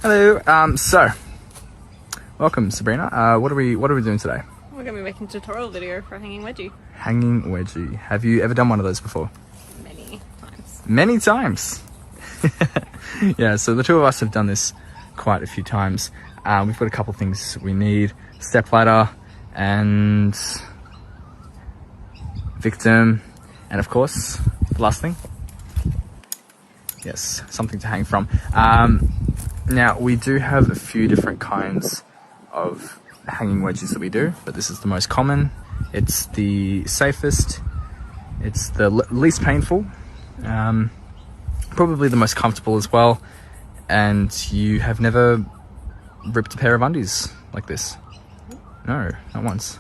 Hello. So, welcome, Sabrina. What are we doing today? We're going to be making a tutorial video for hanging wedgie. Hanging wedgie. Have you ever done one of those before? Many times. Many times. Yeah. So the two of us have done this quite a few times. We've got a couple things we need: step ladder and victim, and of course, the last thing. Yes, something to hang from. Now, we do have a few different kinds of hanging wedges that we do, but this is the most common. It's the safest, it's the least painful, probably the most comfortable as well, and you have never ripped a pair of undies like this. No, not once.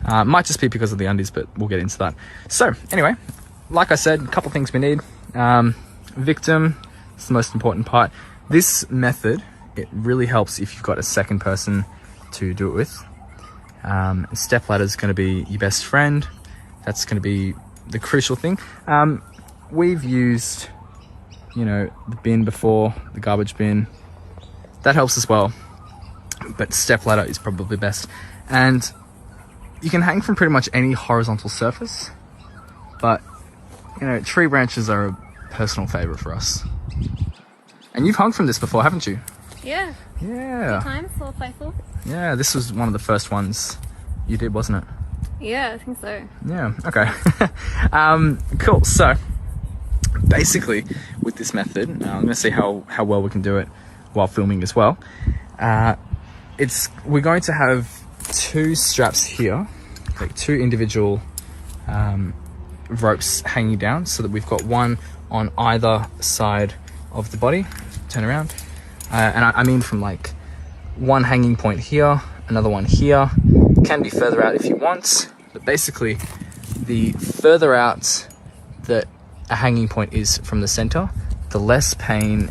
Might just be because of the undies, but we'll get into that. So, anyway, like I said, a couple things we need. Victim is the most important part. This method, it really helps if you've got a second person to do it with. Step ladder is going to be your best friend. That's going to be the crucial thing. We've used, the bin before, the garbage bin. That helps as well. But step ladder is probably best. And you can hang from pretty much any horizontal surface. But, tree branches are a personal favorite for us. And you've hung from this before, haven't you? Yeah. Yeah. 2 times, all playful. Yeah, this was one of the first ones you did, wasn't it? Yeah, I think so. Yeah, okay. Cool. So, basically, with this method, I'm going to see how well we can do it while filming as well. We're going to have 2 straps here, like 2 individual ropes hanging down, so that we've got one on either side of the body. Turn around. And I mean from like one hanging point here, another one here. Can be further out if you want, but basically the further out that a hanging point is from the center, the less pain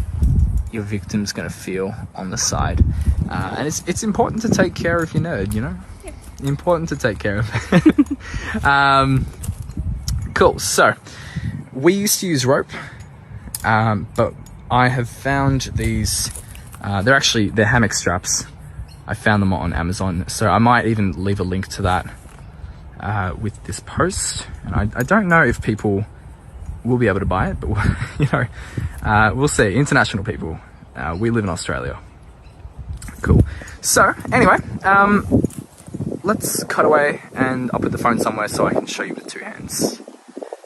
your victim's going to feel on the side. And it's important to take care of your nerd, Yeah. Important to take care of. Cool. So we used to use rope, but I have found these, they're hammock straps. I found them on Amazon, so I might even leave a link to that with this post. And I don't know if people will be able to buy it, but we'll see. International people. We live in Australia. Cool. So anyway, let's cut away, and I'll put the phone somewhere so I can show you with 2 hands.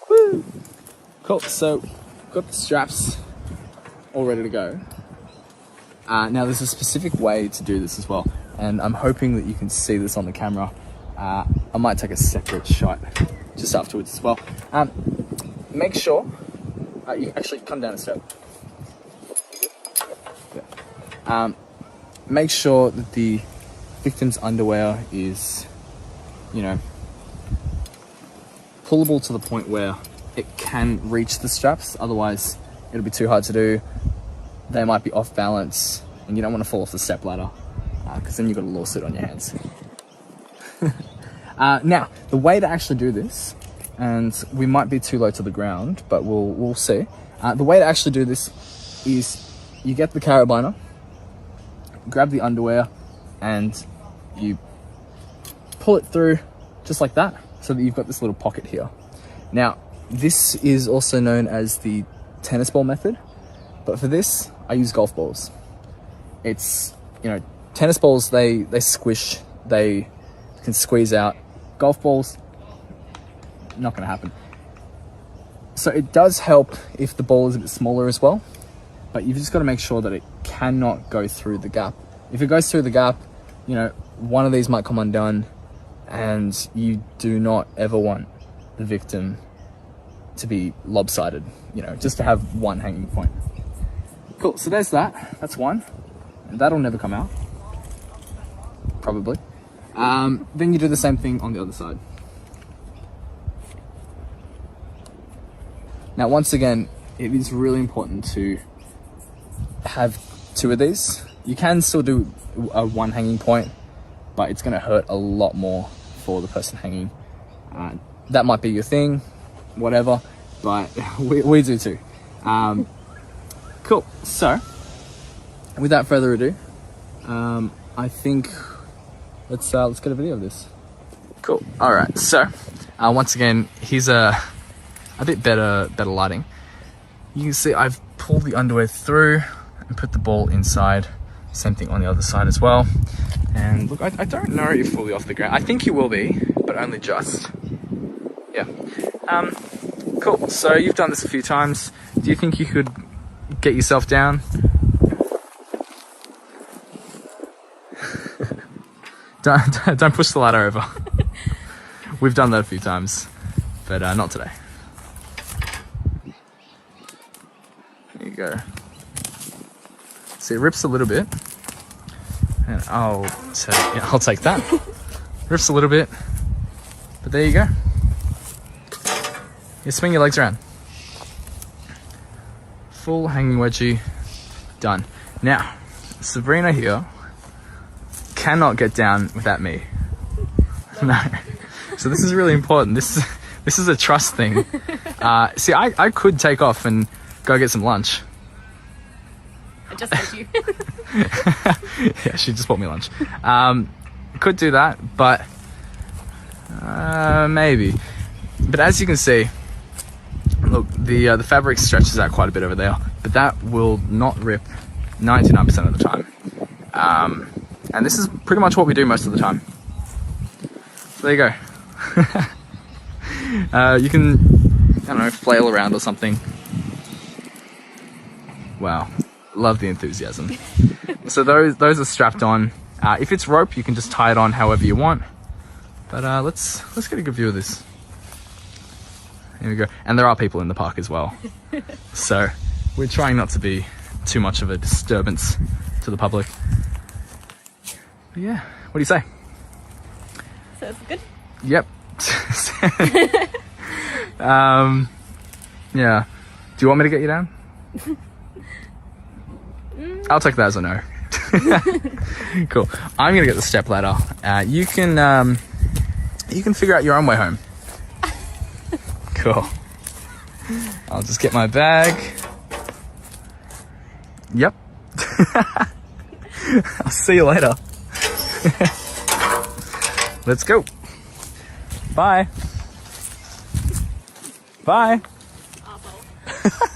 Woo! Cool. So got the straps all ready to go. Now there's a specific way to do this as well, and I'm hoping that you can see this on the camera. I might take a separate shot just afterwards as well. Make sure you actually come down a step. Yeah. Make sure that the victim's underwear is, pullable to the point where it can reach the straps. Otherwise, it'll be too hard to do. They might be off balance, and you don't want to fall off the step ladder, because then you've got a lawsuit on your hands. Now, the way to actually do this, and we might be too low to the ground, but we'll see. The way to actually do this is you get the carabiner, grab the underwear, and you pull it through just like that, so that you've got this little pocket here. Now, this is also known as the tennis ball method, but for this, I use golf balls. It's, tennis balls, they squish, they can squeeze out. Golf balls, not gonna happen. So it does help if the ball is a bit smaller as well, but you've just got to make sure that it cannot go through the gap. If it goes through the gap, one of these might come undone, and you do not ever want the victim to be lopsided, just to have one hanging point. Cool, so there's that. That's one. And that'll never come out. Probably. Then you do the same thing on the other side. Now, once again, it is really important to have 2 of these. You can still do a 1 hanging point, but it's going to hurt a lot more for the person hanging. That might be your thing, whatever, but we do too. Cool. So, without further ado, I think let's get a video of this. Cool. All right. So, once again, here's a bit better lighting. You can see I've pulled the underwear through and put the ball inside. Same thing on the other side as well. And look, I don't know if you're fully off the ground. I think you will be, but only just. Yeah. Cool. So you've done this a few times. Do you think you could get yourself down? Don't push the ladder over. We've done that a few times, but not today. There you go. See, it rips a little bit, and I'll take that. Rips a little bit, but there you go. You swing your legs around. Full hanging wedgie, done. Now, Sabrina here cannot get down without me. No. So this is really important. This is a trust thing. See, I could take off and go get some lunch. I just heard you. Yeah, she just bought me lunch. Could do that, but maybe. But as you can see, look, the fabric stretches out quite a bit over there, but that will not rip 99% of the time. And this is pretty much what we do most of the time. So there you go. You can, I don't know, flail around or something. Wow, love the enthusiasm. So those are strapped on. If it's rope, you can just tie it on however you want. But let's get a good view of this. Here we go. And there are people in the park as well. So we're trying not to be too much of a disturbance to the public. But yeah, what do you say? So it's good? Yep. Yeah. Do you want me to get you down? I'll take that as a no. Cool. I'm gonna get the step ladder. You can figure out your own way home. Cool. I'll just get my bag. Yep. I'll see you later. Let's go. Bye. Bye. Awful.